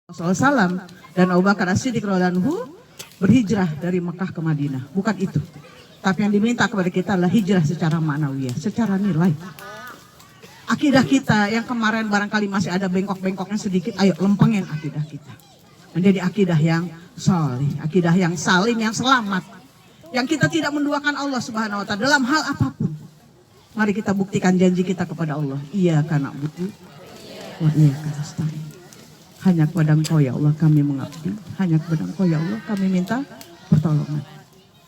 SAW dan Abu Bakar As-Siddiq radhiyallahu berhijrah dari Mekah ke Madinah. Bukan itu. Tapi yang diminta kepada kita adalah hijrah secara ma'nawiyah, secara nilai. Akidah kita yang kemarin barangkali masih ada bengkok-bengkoknya sedikit, ayo lempengin akidah kita. Menjadi akidah yang sholih, akidah yang salim, yang selamat. Yang kita tidak menduakan Allah Subhanahu wa ta'ala dalam hal apapun. Mari kita buktikan janji kita kepada Allah. Iyyaka na'budu wa iyyaka nasta'in. Hanya kepada Engkau ya Allah kami mengabdi. Hanya kepada Engkau ya Allah kami minta pertolongan.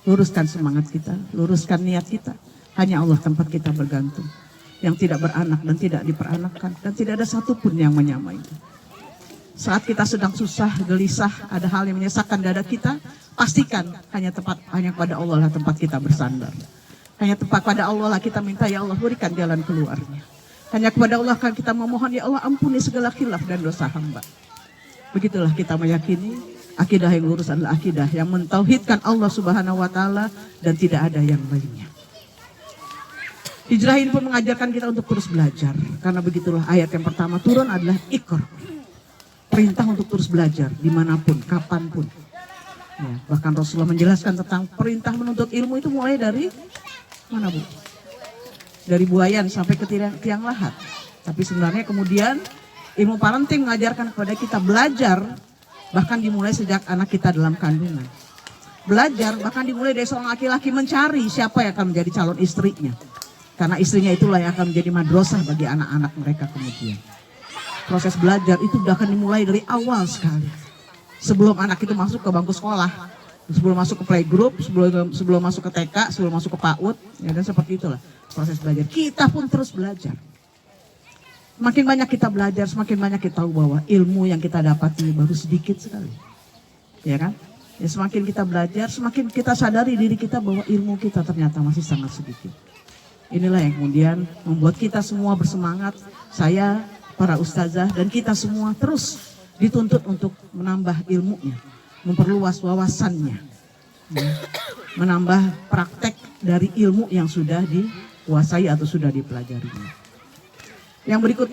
Luruskan semangat kita, luruskan niat kita. Hanya Allah tempat kita bergantung. Yang tidak beranak dan tidak diperanakkan. Dan tidak ada satupun yang menyamai. Saat kita sedang susah, gelisah, ada hal yang menyesakkan dada kita, pastikan hanya kepada Allah lah tempat kita bersandar. Hanya tempat pada Allah lah kita minta, ya Allah berikan jalan keluarnya. Hanya kepada Allah kan kita memohon, ya Allah ampuni segala khilaf dan dosa hamba. Begitulah kita meyakini akidah yang lurus adalah akidah yang mentauhidkan Allah Subhanahu wa ta'ala dan tidak ada yang lainnya. Hijrah ini pun mengajarkan kita untuk terus belajar. Karena begitulah ayat yang pertama turun adalah Iqra. Perintah untuk terus belajar dimanapun, kapanpun. Ya, bahkan Rasulullah menjelaskan tentang perintah menuntut ilmu itu mulai dari mana Bu? Dari buayan sampai ke tiang lahat. Tapi sebenarnya kemudian ilmu parenting mengajarkan kepada kita belajar bahkan dimulai sejak anak kita dalam kandungan. Belajar bahkan dimulai dari seorang laki-laki mencari siapa yang akan menjadi calon istrinya. Karena istrinya itulah yang akan menjadi madrasah bagi anak-anak mereka kemudian. Proses belajar itu sudah akan dimulai dari awal sekali. Sebelum anak itu masuk ke bangku sekolah, sebelum masuk ke playgroup, sebelum masuk ke TK, sebelum masuk ke PAUD, ya dan seperti itulah proses belajar. Kita pun terus belajar. Semakin banyak kita belajar, semakin banyak kita tahu bahwa ilmu yang kita dapati baru sedikit sekali. Ya kan? Ya, semakin kita belajar, semakin kita sadari diri kita bahwa ilmu kita ternyata masih sangat sedikit. Inilah yang kemudian membuat kita semua bersemangat. Saya, para ustazah, dan kita semua terus dituntut untuk menambah ilmunya, memperluas wawasannya, menambah praktek dari ilmu yang sudah dikuasai atau sudah dipelajarinya. Yang berikutnya